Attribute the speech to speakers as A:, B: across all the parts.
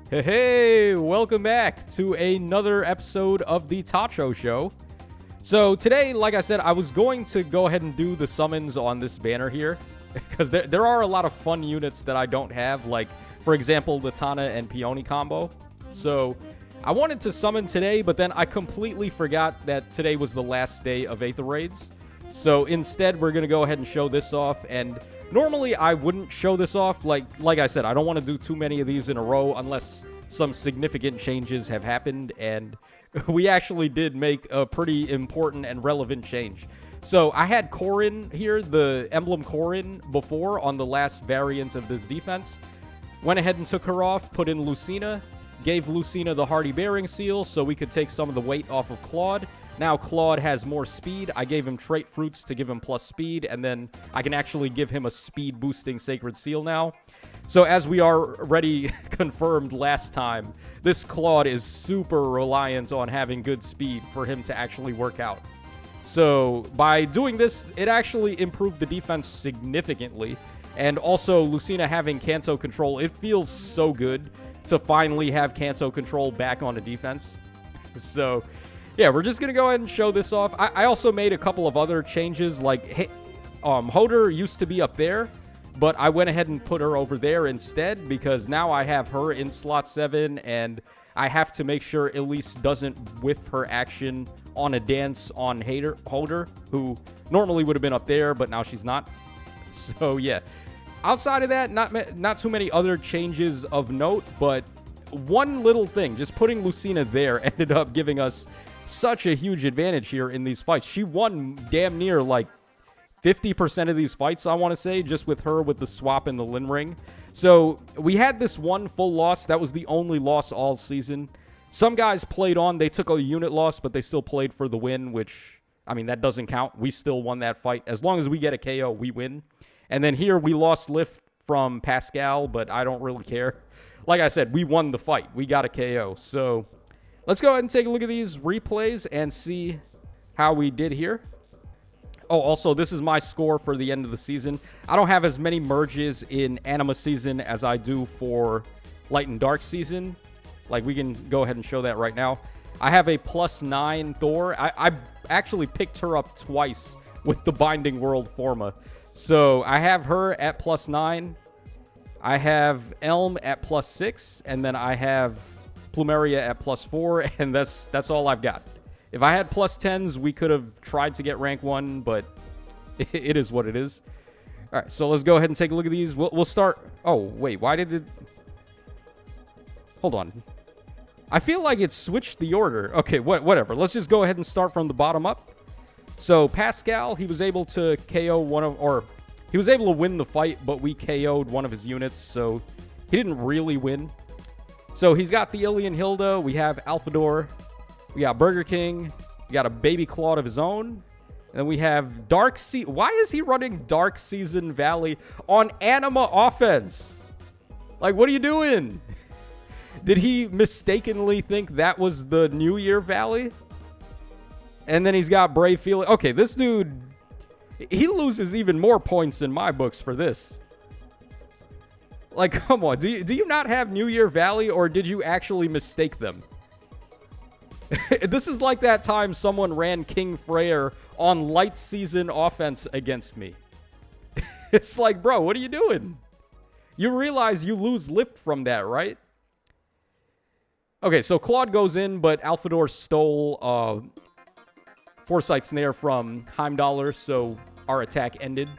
A: Hey, welcome back to another episode of the Tacho Show. So today, like I said, I was going to go ahead and do the summons on this banner here, because there are a lot of fun units that I don't have, like, for example, the Tana and Peony combo. So I wanted to summon today, but then I completely forgot that today was the last day of Aether Raids. So instead, we're going to go ahead and show this off, and normally I wouldn't show this off. Like I said, I don't want to do too many of these in a row unless some significant changes have happened, and we actually did make a pretty important and relevant change. So I had Corrin here, the Emblem Corrin, before on the last variant of this defense. Went ahead and took her off, put in Lucina, gave Lucina the Hardy Bearing Seal so we could take some of the weight off of Claude. Now Claude has more speed. I gave him trait fruits to give him plus speed, and then I can actually give him a speed boosting Sacred Seal now. So as we already confirmed last time, this Claude is super reliant on having good speed for him to actually work out. So by doing this, it actually improved the defense significantly. And also Lucina having Kanto control, it feels so good to finally have Kanto control back on the defense. So yeah, we're just going to go ahead and show this off. I also made a couple of other changes, like Hoder used to be up there, but I went ahead and put her over there instead because now I have her in slot 7, and I have to make sure Elise doesn't whiff her action on a dance on Hoder, who normally would have been up there, but now she's not. So yeah, outside of that, not too many other changes of note, but one little thing, just putting Lucina there ended up giving us such a huge advantage here in these fights. She won damn near like 50% of these fights, I want to say, just with her with the swap in the Lin Ring. So we had this one full loss. That was the only loss all season. Some guys played on. They took a unit loss, but they still played for the win, which, I mean, that doesn't count. We still won that fight. As long as we get a KO, we win. And then here we lost lift from Pascal, but I don't really care. Like I said, we won the fight. We got a KO. So let's go ahead and take a look at these replays and see how we did here. Oh, also, this is my score for the end of the season. I don't have as many merges in Anima season as I do for Light and Dark season. Like, we can go ahead and show that right now. I have a +9 Thor. I actually picked her up twice with the Binding World Forma. So I have her at +9. I have Elm at +6, and then I have Plumeria at +4, and that's all I've got. If I had +10s, we could have tried to get rank 1, but it is what it is. All right, so let's go ahead and take a look at these. We'll start. Oh, wait, why did it? Hold on. I feel like it switched the order. Okay, whatever. Let's just go ahead and start from the bottom up. So Pascal, he was able to KO he was able to win the fight, but we KO'd one of his units, so he didn't really win. So he's got the Ilian Hilda. We have Alphador. We got Burger King. We got a baby Claude of his own. And then we have Dark Sea. Why is he running Dark Season Valley on Anima offense? Like, what are you doing? Did he mistakenly think that was the New Year Valley? And then he's got Brave Feeling. Okay, this dude, he loses even more points in my books for this. Like, come on. Do you not have New Year Valley, or did you actually mistake them? This is like that time someone ran King Freyr on Light Season offense against me. It's like, bro, what are you doing? You realize you lose lift from that, right? Okay, so Claude goes in, but Alphador stole Foresight Snare from Heimdallr, so our attack ended.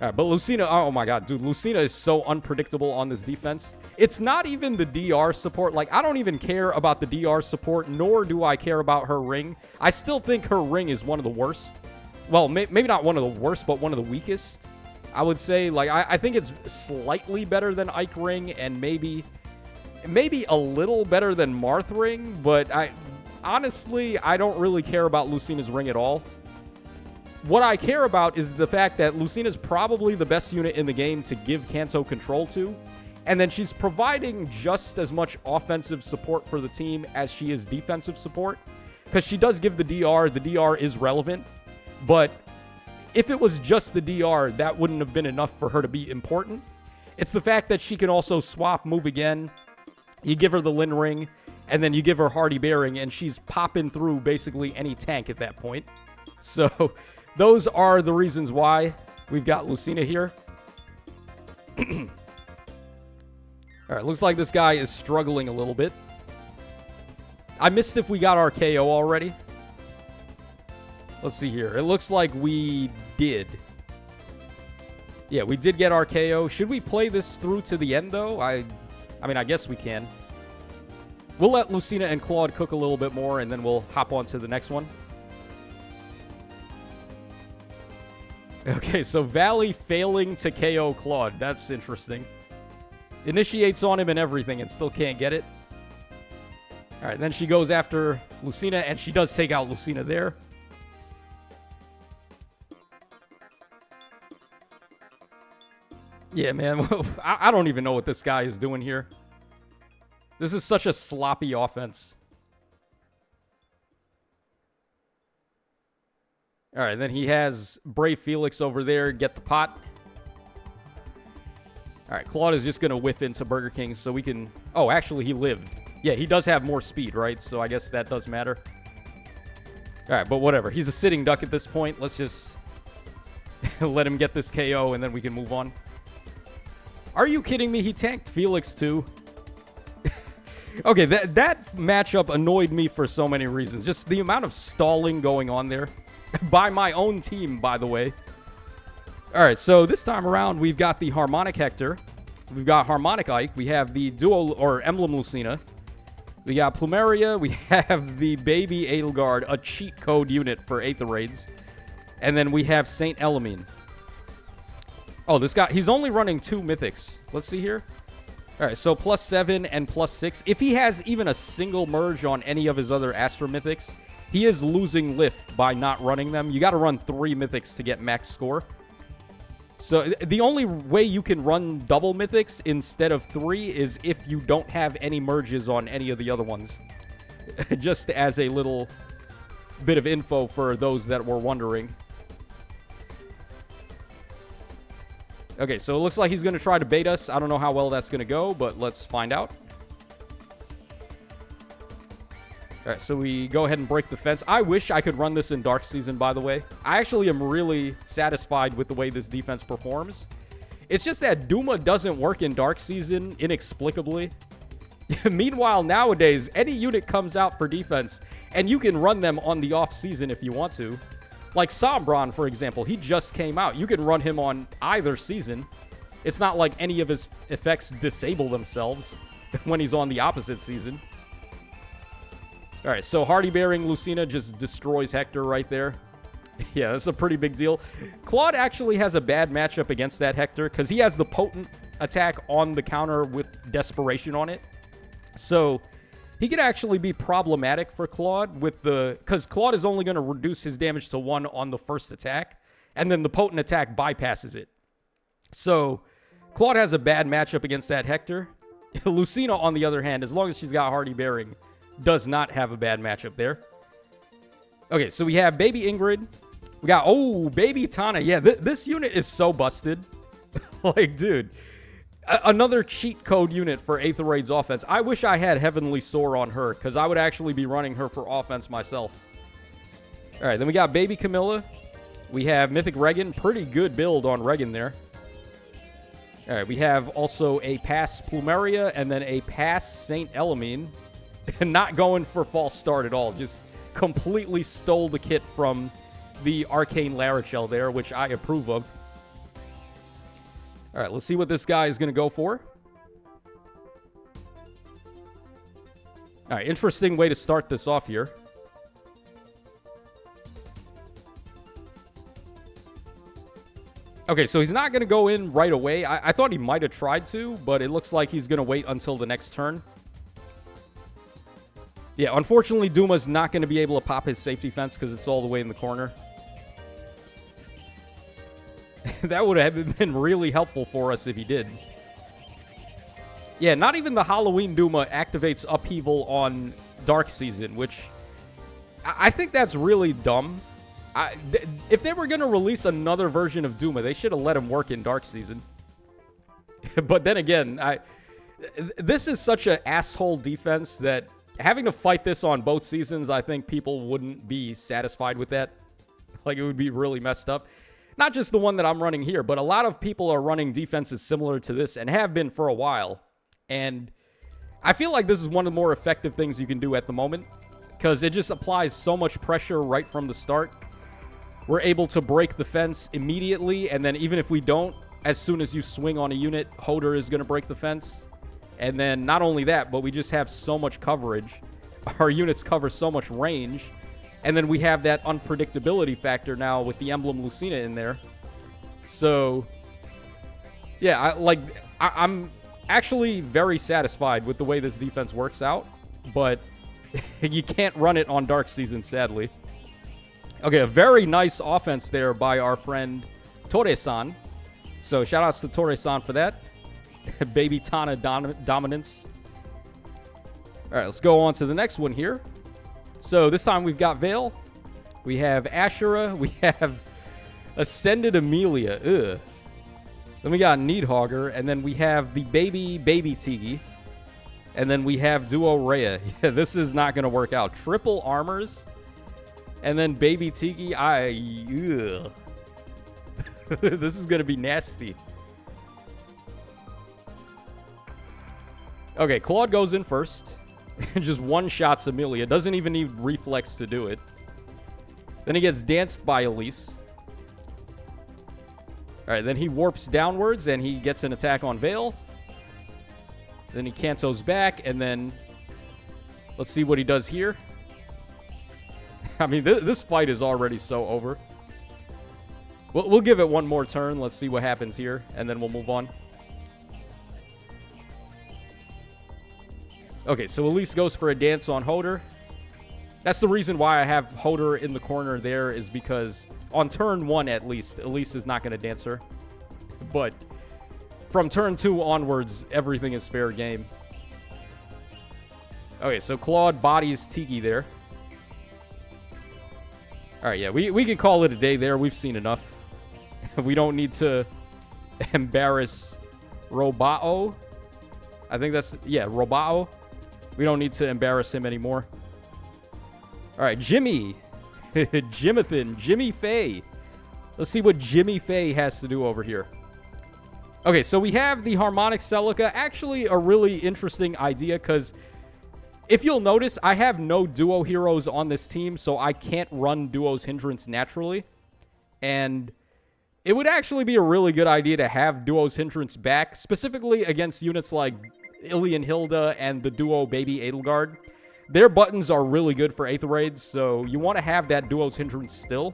A: All right, but Lucina, oh my god, dude, Lucina is so unpredictable on this defense. It's not even the DR support. Like, I don't even care about the DR support, nor do I care about her ring. I still think her ring is one of the worst. Well, maybe not one of the worst, but one of the weakest, I would say. Like, I think it's slightly better than Ike ring, and maybe a little better than Marth ring, but honestly, I don't really care about Lucina's ring at all. What I care about is the fact that Lucina's probably the best unit in the game to give Kanto control to, and then she's providing just as much offensive support for the team as she is defensive support, because she does give the DR. The DR is relevant, but if it was just the DR, that wouldn't have been enough for her to be important. It's the fact that she can also swap, move again, You give her the Lin Ring, and then you give her Hardy Bearing, and she's popping through basically any tank at that point. So those are the reasons why we've got Lucina here. All right, looks like this guy is struggling a little bit. I missed if we got our KO already. Let's see here. It looks like we did. Yeah, we did get our KO. Should we play this through to the end, though? I mean, I guess we can. We'll let Lucina and Claude cook a little bit more, and then we'll hop on to the next one. Okay, so Valley failing to KO Claude. That's interesting. Initiates on him and everything and still can't get it. All right, then she goes after Lucina, and she does take out Lucina there. Yeah, man. I don't even know what this guy is doing here. This is such a sloppy offense. All right, then he has Brave Felix over there get the pot. All right, Claude is just going to whiff into Burger King so we can... Oh, actually, he lived. Yeah, he does have more speed, right? So I guess that does matter. All right, but whatever. He's a sitting duck at this point. Let's just let him get this KO, and then we can move on. Are you kidding me? He tanked Felix, too. Okay, that matchup annoyed me for so many reasons. Just the amount of stalling going on there. By my own team, by the way. All right, so this time around, we've got the Harmonic Hector. We've got Harmonic Ike. We have the Duo, or Emblem Lucina. We got Plumeria. We have the Baby Edelgard, a cheat code unit for Aether Raids. And then we have Saint Elamine. Oh, this guy, he's only running 2 mythics. Let's see here. All right, so +7 and +6. If he has even a single merge on any of his other Astro Mythics, he is losing lift by not running them. You got to run 3 mythics to get max score. So the only way you can run double mythics instead of 3 is if you don't have any merges on any of the other ones. Just as a little bit of info for those that were wondering. Okay, so it looks like he's going to try to bait us. I don't know how well that's going to go, but let's find out. All right, so we go ahead and break the fence. I wish I could run this in Dark Season, by the way. I actually am really satisfied with the way this defense performs. It's just that Duma doesn't work in Dark Season inexplicably. Meanwhile, nowadays, any unit comes out for defense, and you can run them on the off-season if you want to. Like Sombron, for example, he just came out. You can run him on either season. It's not like any of his effects disable themselves when he's on the opposite season. All right, so Hardy Bearing Lucina just destroys Hector right there. Yeah, that's a pretty big deal. Claude actually has a bad matchup against that Hector because he has the potent attack on the counter with Desperation on it. So he could actually be problematic for Claude with the... Because Claude is only going to reduce his damage to 1 on the first attack, and then the potent attack bypasses it. So Claude has a bad matchup against that Hector. Lucina, on the other hand, as long as she's got Hardy Bearing, does not have a bad matchup there. Okay, so we have Baby Ingrid. We got, oh, Baby Tana. Yeah, this unit is so busted. Like, dude, another cheat code unit for Aether Raid's offense. I wish I had Heavenly Soar on her, because I would actually be running her for offense myself. All right, then we got Baby Camilla. We have Mythic Regan. Pretty good build on Regan there. All right, we have also a pass Plumeria and then a pass Saint Elamine. Not going for false start at all. Just completely stole the kit from the Arcane Larachel there, which I approve of. All right, let's see what this guy is going to go for. All right, interesting way to start this off here. Okay, so he's not going to go in right away. I thought he might have tried to, but it looks like he's going to wait until the next turn. Yeah, unfortunately, Duma's not going to be able to pop his safety fence because it's all the way in the corner. That would have been really helpful for us if he did. Yeah, not even the Halloween Duma activates Upheaval on Dark Season, which I think that's really dumb. If they were going to release another version of Duma, they should have let him work in Dark Season. But then again, This is such an asshole defense that having to fight this on both seasons, I think people wouldn't be satisfied with that. Like, it would be really messed up. Not just the one that I'm running here, but a lot of people are running defenses similar to this and have been for a while. And I feel like this is one of the more effective things you can do at the moment because it just applies so much pressure right from the start. We're able to break the fence immediately, and then even if we don't, as soon as you swing on a unit, Hoder is going to break the fence. And then not only that, but we just have so much coverage. Our units cover so much range. And then we have that unpredictability factor now with the Emblem Lucina in there. So, yeah, I'm actually very satisfied with the way this defense works out. But you can't run it on Dark Season, sadly. Okay, a very nice offense there by our friend Torre-san. So, shout-outs to Torre-san for that. Baby Tana dominance. All right, let's go on to the next one here. So this time we've got Vale. We have Ashura. We have Ascended Amelia. Ugh. Then we got Needhogger. And then we have the baby Tiki. And then we have Duo Rhea. Yeah, this is not going to work out. Triple armors. And then baby Tiki. Ugh. This is going to be nasty. Okay, Claude goes in first. Just one-shots Amelia. Doesn't even need reflex to do it. Then he gets danced by Elise. Alright, then he warps downwards, and he gets an attack on Vale. Then he cantos back, and then... Let's see what he does here. I mean, this fight is already so over. We'll give it one more turn. Let's see what happens here, and then we'll move on. Okay, so Elise goes for a dance on Hoder. That's the reason why I have Hoder in the corner there, is because on turn 1 at least, Elise is not going to dance her. But from turn 2 onwards, everything is fair game. Okay, so Claude bodies Tiki there. Alright, yeah, we can call it a day there. We've seen enough. We don't need to embarrass Robao. I think that's... Yeah, Robao. We don't need to embarrass him anymore. All right, Jimmy. Jimmy Faye. Let's see what Jimmy Faye has to do over here. Okay, so we have the Harmonic Celica. Actually, a really interesting idea, because if you'll notice, I have no duo heroes on this team, so I can't run Duo's Hindrance naturally. And it would actually be a really good idea to have Duo's Hindrance back, specifically against units like Ilian Hilda and the duo Baby Edelgard. Their buttons are really good for Aether Raids, so you want to have that Duo's Hindrance still.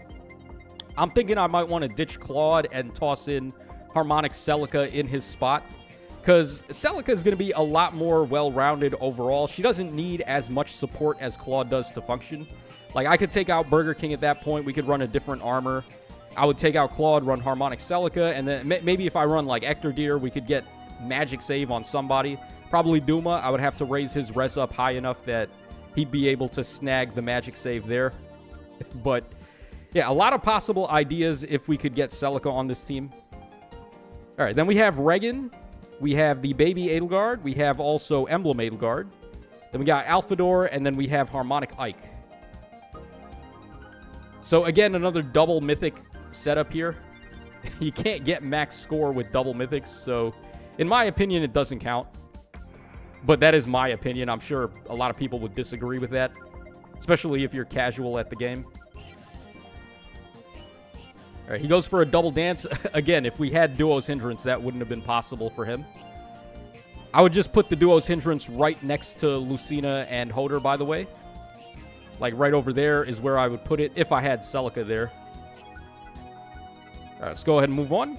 A: I'm thinking I might want to ditch Claude and toss in Harmonic Celica in his spot, because Celica is going to be a lot more well-rounded overall. She doesn't need as much support as Claude does to function. Like, I could take out Burger King at that point. We could run a different armor. I would take out Claude, run Harmonic Celica, and then maybe if I run like Ector Deer, we could get Magic Save on somebody. Probably Duma. I would have to raise his res up high enough that he'd be able to snag the Magic Save there. But, yeah, a lot of possible ideas if we could get Celica on this team. All right, then we have Regan. We have the Baby Edelgard. We have also Emblem Edelgard. Then we got Alphador, and then we have Harmonic Ike. So, again, another double Mythic setup here. You can't get max score with double Mythics, so in my opinion, it doesn't count. But that is my opinion. I'm sure a lot of people would disagree with that, especially if you're casual at the game. All right, he goes for a double dance. Again, if we had Duo's Hindrance, that wouldn't have been possible for him. I would just put the Duo's Hindrance right next to Lucina and Hoder, by the way. Like, right over there is where I would put it if I had Celica there. All right, let's go ahead and move on.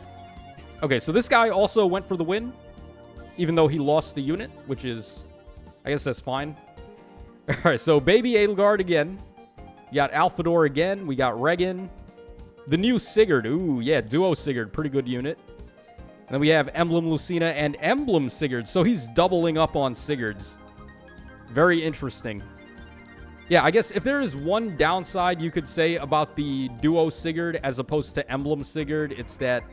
A: Okay, so this guy also went for the win, even though he lost the unit, which is, I guess that's fine. All right, so Baby Edelgard again. You got Alphador again. We got Regan. The new Sigurd. Ooh, yeah, Duo Sigurd. Pretty good unit. And then we have Emblem Lucina and Emblem Sigurd. So he's doubling up on Sigurds. Very interesting. Yeah, I guess if there is one downside you could say about the Duo Sigurd as opposed to Emblem Sigurd, it's that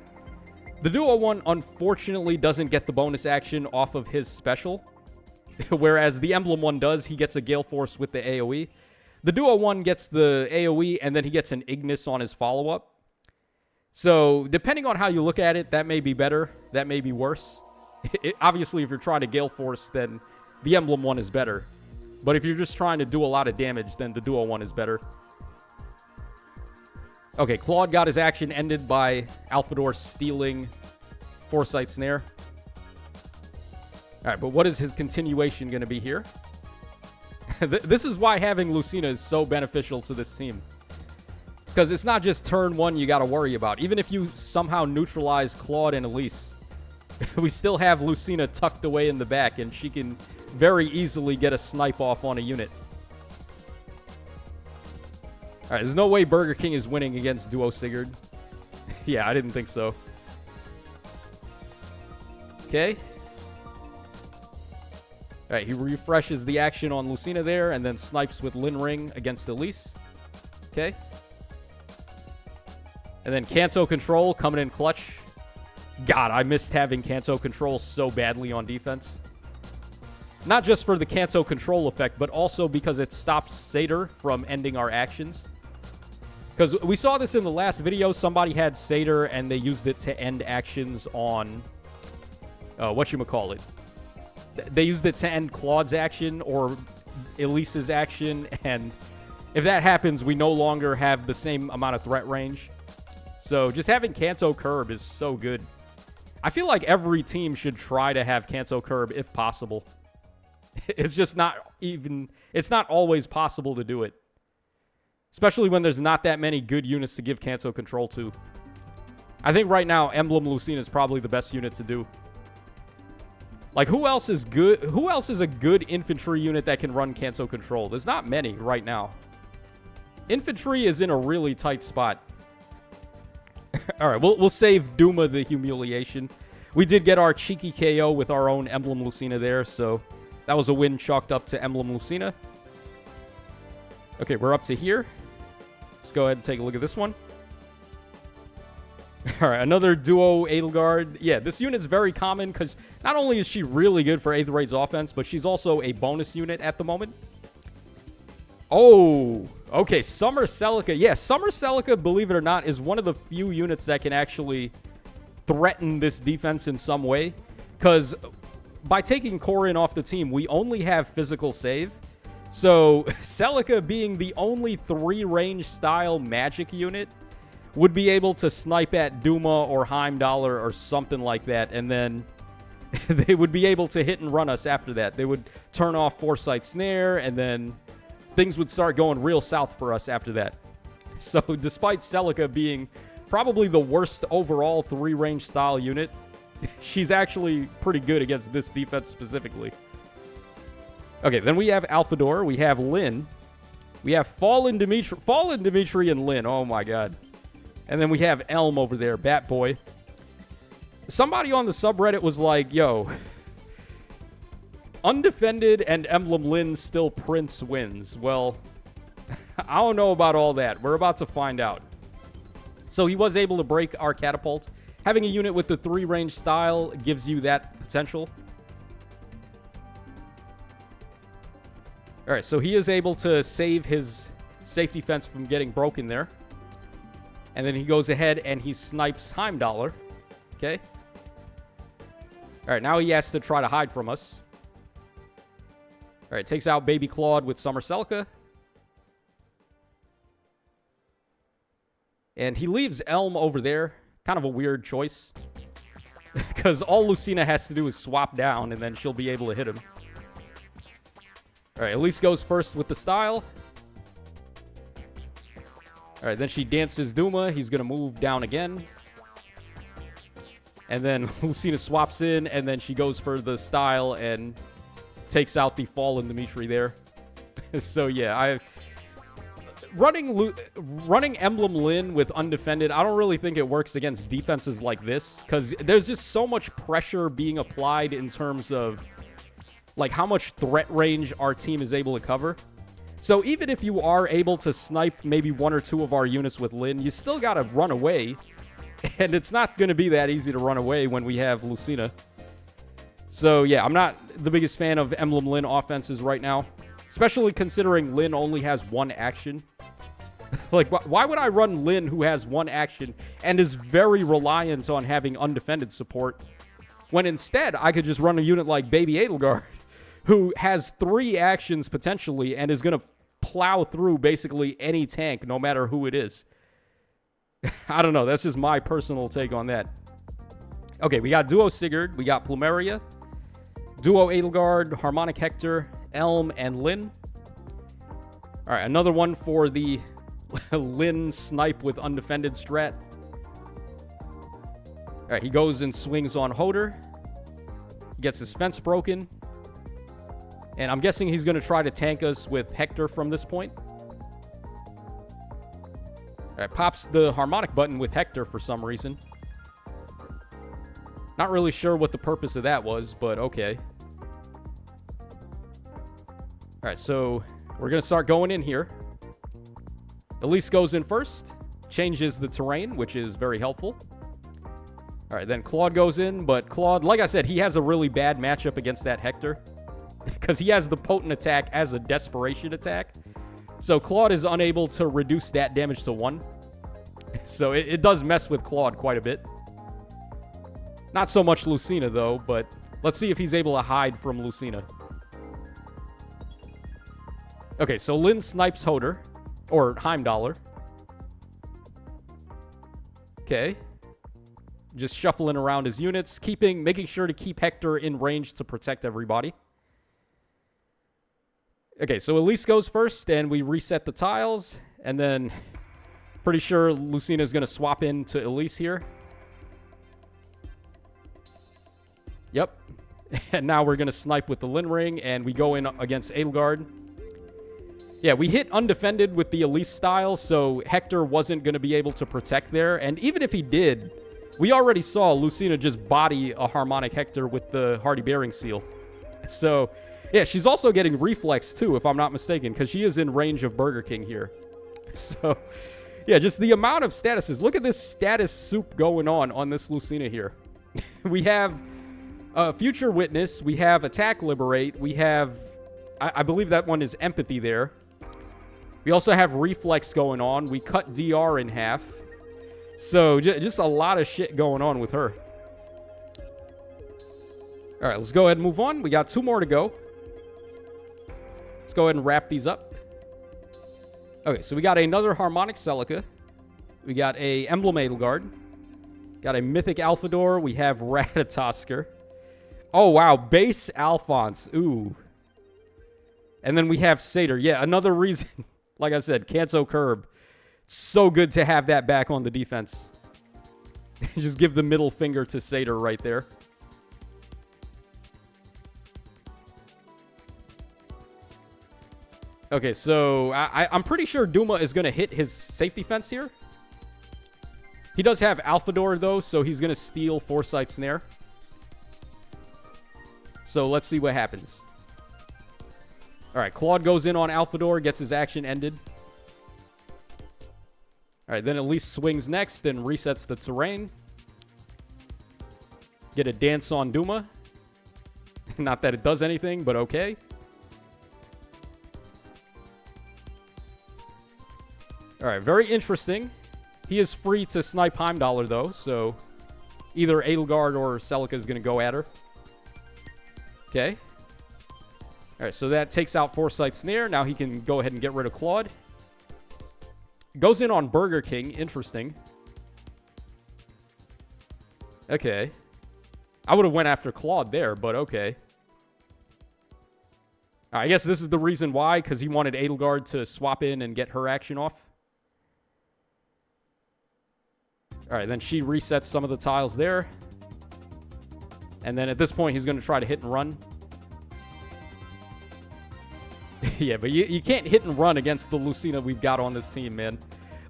A: The Duo 1 unfortunately doesn't get the bonus action off of his special, whereas the Emblem 1 does. He gets a Gale Force with the AoE. The Duo 1 gets the AoE, and then he gets an Ignis on his follow-up. So, depending on how you look at it, that may be better, that may be worse. Obviously, if you're trying to Gale Force, then the Emblem 1 is better. But if you're just trying to do a lot of damage, then the Duo 1 is better. Okay, Claude got his action ended by Alphador stealing Foresight Snare. Alright, but what is his continuation going to be here? This is why having Lucina is so beneficial to this team. It's because it's not just turn 1 you got to worry about. Even if you somehow neutralize Claude and Elise, we still have Lucina tucked away in the back, and she can very easily get a snipe off on a unit. Alright, there's no way Burger King is winning against Duo Sigurd. Yeah, I didn't think so. Okay. Alright, he refreshes the action on Lucina there, and then snipes with Lin Ring against Elise. Okay. And then Kanto Control coming in clutch. God, I missed having Kanto Control so badly on defense. Not just for the Kanto Control effect, but also because it stops Satyr from ending our actions. Because we saw this in the last video. Somebody had Satyr, and they used it to end actions on... whatchamacallit. They used it to end Claude's action or Elise's action, and if that happens, we no longer have the same amount of threat range. So just having Kanto Curb is so good. I feel like every team should try to have Kanto Curb if possible. It's just not even... It's not always possible to do it. Especially when there's not that many good units to give Kanto Control to. I think right now, Emblem Lucina is probably the best unit to do. Like, who else is good? Who else is a good infantry unit that can run Kanto Control? There's not many right now. Infantry is in a really tight spot. Alright, we'll save Duma the humiliation. We did get our cheeky KO with our own Emblem Lucina there, so that was a win chalked up to Emblem Lucina. Okay, we're up to here. Let's go ahead and take a look at this one. Alright, another Duo Edelgard. Yeah, this unit's very common because not only is she really good for 8th Raid's offense, but she's also a bonus unit at the moment. Oh, okay, Summer Celica. Yeah, Summer Celica, believe it or not, is one of the few units that can actually threaten this defense in some way. Because by taking Corin off the team, we only have physical save. So, Celica being the only 3-range style magic unit would be able to snipe at Duma or Heimdallr or something like that, and then they would be able to hit and run us after that. They would turn off Foresight Snare, and then things would start going real south for us after that. So, despite Celica being probably the worst overall 3-range style unit, she's actually pretty good against this defense specifically. Okay, then we have Alphador, we have Lyn, we have Fallen Dimitri and Lyn, oh my god. And then we have Elm over there, Bat Boy. Somebody on the subreddit was like, yo, Undefended and Emblem Lyn still Prince wins. Well, I don't know about all that. We're about to find out. So he was able to break our catapult. Having a unit with the 3-range style gives you that potential. Alright, so he is able to save his safety fence from getting broken there. And then he goes ahead and he snipes Heimdallr. Okay. Alright, now he has to try to hide from us. Alright, takes out Baby Claude with Summer Celica. And he leaves Elm over there. Kind of a weird choice. Because all Lucina has to do is swap down and then she'll be able to hit him. Alright, Elise goes first with the style. Alright, then she dances Duma. He's going to move down again. And then Lucina swaps in, and then she goes for the style and takes out the Fallen Dimitri there. So, yeah, running Emblem Lyn with Undefended, I don't really think it works against defenses like this, because there's just so much pressure being applied in terms of like how much threat range our team is able to cover. So even if you are able to snipe maybe 1 or 2 of our units with Lyn, you still gotta run away. And it's not going to be that easy to run away when we have Lucina. So, yeah, I'm not the biggest fan of Emblem Lyn offenses right now. Especially considering Lyn only has one action. Like, why would I run Lyn who has one action and is very reliant on having undefended support, when instead I could just run a unit like Baby Edelgard, who has 3 actions potentially and is going to plow through basically any tank, no matter who it is. I don't know. That's just my personal take on that. Okay, we got Duo Sigurd, we got Plumeria, Duo Edelgard, Harmonic Hector, Elm, and Lyn. All right, another one for the Lyn snipe with undefended strat. All right, he goes and swings on Hoder. He gets his fence broken. And I'm guessing he's going to try to tank us with Hector from this point. All right, pops the harmonic button with Hector for some reason. Not really sure what the purpose of that was, but okay. All right, so we're going to start going in here. Elise goes in first, changes the terrain, which is very helpful. All right, then Claude goes in, but Claude, like I said, he has a really bad matchup against that Hector because he has the potent attack as a desperation attack. So Claude is unable to reduce that damage to 1. So it does mess with Claude quite a bit. Not so much Lucina, though, but let's see if he's able to hide from Lucina. Okay, so Lyn snipes Hoder, or Heimdallr. Okay. Just shuffling around his units, making sure to keep Hector in range to protect everybody. Okay, so Elise goes first, and we reset the tiles, and then pretty sure Lucina is going to swap into Elise here. Yep. And now we're going to snipe with the Lyn Ring, and we go in against Edelgard. Yeah, we hit undefended with the Elise style, so Hector wasn't going to be able to protect there. And even if he did, we already saw Lucina just body a Harmonic Hector with the Hardy Bearing Seal. So, yeah, she's also getting Reflex, too, if I'm not mistaken, because she is in range of Burger King here. So, yeah, just the amount of statuses. Look at this status soup going on this Lucina here. We have Future Witness. We have Attack Liberate. We have, I believe that one is Empathy there. We also have Reflex going on. We cut DR in half. So, just a lot of shit going on with her. All right, let's go ahead and move on. We got 2 more to go. Let's go ahead and wrap these up. Okay, so we got another Harmonic Celica. We got a Emblem Edelgard. Got a Mythic Alphador. We have Ratatosker. Oh, wow. Base Alphonse. Ooh. And then we have Satyr. Yeah, another reason. Like I said, Canso Curb. So good to have that back on the defense. Just give the middle finger to Satyr right there. Okay, so I'm pretty sure Duma is going to hit his safety fence here. He does have Alphador, though, so he's going to steal Foresight Snare. So let's see what happens. All right, Claude goes in on Alphador, gets his action ended. All right, then Elise swings next and resets the terrain. Get a dance on Duma. Not that it does anything, but okay. All right, very interesting. He is free to snipe Heimdallr, though, so either Edelgard or Celica is going to go at her. Okay. All right, so that takes out Foresight Snare. Now he can go ahead and get rid of Claude. Goes in on Burger King. Interesting. Okay. I would have went after Claude there, but okay. I guess this is the reason why, because he wanted Edelgard to swap in and get her action off. All right, then she resets some of the tiles there. And then at this point, he's going to try to hit and run. Yeah, but you can't hit and run against the Lucina we've got on this team, man.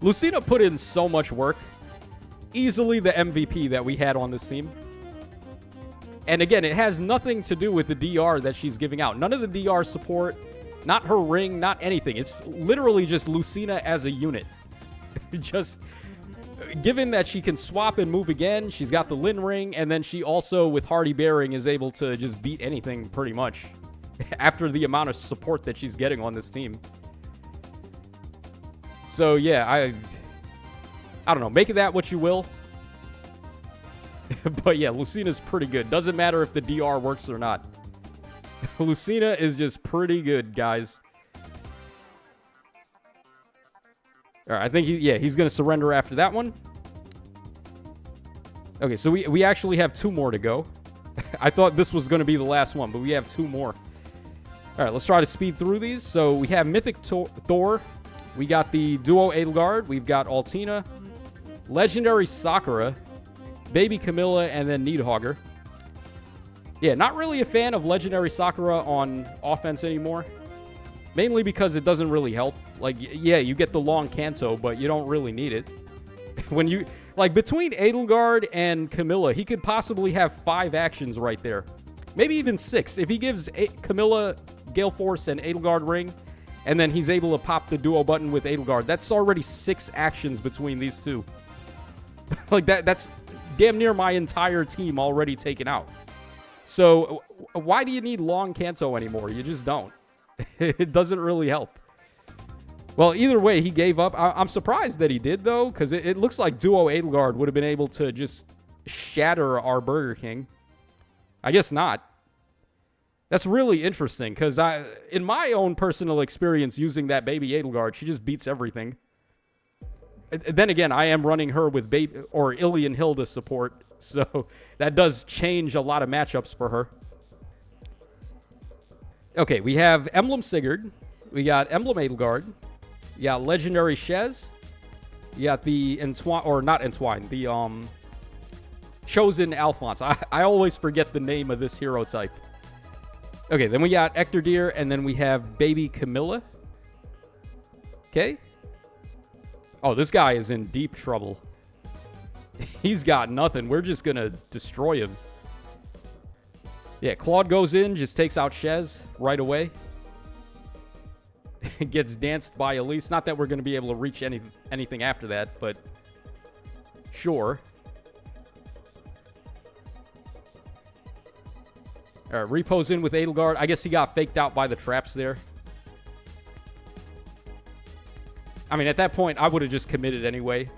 A: Lucina put in so much work. Easily the MVP that we had on this team. And again, it has nothing to do with the DR that she's giving out. None of the DR support, not her ring, not anything. It's literally just Lucina as a unit. Just given that she can swap and move again, she's got the Lin Ring, and then she also, with Hardy Bearing, is able to just beat anything pretty much after the amount of support that she's getting on this team. So, yeah, I don't know. Make of that what you will. But, yeah, Lucina's pretty good. Doesn't matter if the DR works or not. Lucina is just pretty good, guys. All right, I think, he's going to surrender after that one. Okay, so we actually have 2 more to go. I thought this was going to be the last one, but we have 2 more. All right, let's try to speed through these. So we have Mythic Thor. We got the Duo Edelgard. We've got Altina. Legendary Sakura. Baby Camilla, and then Nidhogger. Yeah, not really a fan of Legendary Sakura on offense anymore. Mainly because it doesn't really help. Like, yeah, you get the long Kanto, but you don't really need it. When you, like, between Edelgard and Camilla, he could possibly have 5 actions right there. Maybe even 6. If he gives Camilla Gale Force and Edelgard Ring, and then he's able to pop the duo button with Edelgard, that's already 6 actions between these two. Like, that's damn near my entire team already taken out. So, why do you need long Kanto anymore? You just don't. It doesn't really help. Well, either way, he gave up. I'm surprised that he did, though, because it looks like Duo Edelgard would have been able to just shatter our Burger King. I guess not. That's really interesting, because in my own personal experience using that baby Edelgard, she just beats everything. Then again, I am running her with Ilian Hilda support, so that does change a lot of matchups for her. Okay, we have Emblem Sigurd. We got Emblem Edelgard. You got Legendary Shez. You got the the Chosen Alphonse. I always forget the name of this hero type. Okay, then we got Ectordeer, and then we have Baby Camilla. Okay. Oh, this guy is in deep trouble. He's got nothing. We're just going to destroy him. Yeah, Claude goes in, just takes out Shez right away. Gets danced by Elise. Not that we're going to be able to reach anything after that, but sure. All right, Repo's in with Edelgard. I guess he got faked out by the traps there. I mean, at that point, I would have just committed anyway.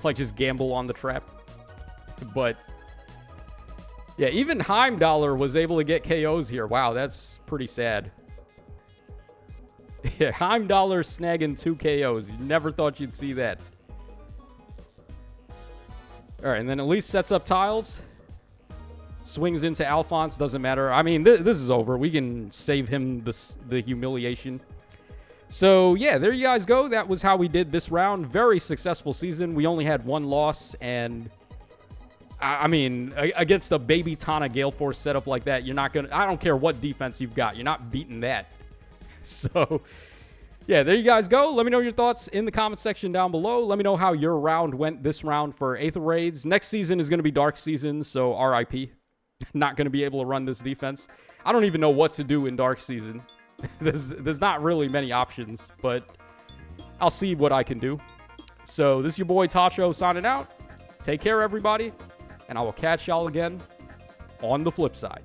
A: Like, just gamble on the trap. But yeah, even Heimdallr was able to get KOs here. Wow, that's pretty sad. Yeah, Heimdallr snagging 2 KOs. You never thought you'd see that. All right, and then Elise sets up tiles. Swings into Alphonse. Doesn't matter. I mean, this is over. We can save him the humiliation. So, yeah, there you guys go. That was how we did this round. Very successful season. We only had 1 loss, and I mean, against a baby Tana Gale Force setup like that, you're not going to... I don't care what defense you've got. You're not beating that. So, yeah, there you guys go. Let me know your thoughts in the comment section down below. Let me know how your round went this round for Aether Raids. Next season is going to be Dark Season, so RIP. Not going to be able to run this defense. I don't even know what to do in Dark Season. There's not really many options, but I'll see what I can do. So this is your boy Tacho signing out. Take care, everybody, and I will catch y'all again on the flip side.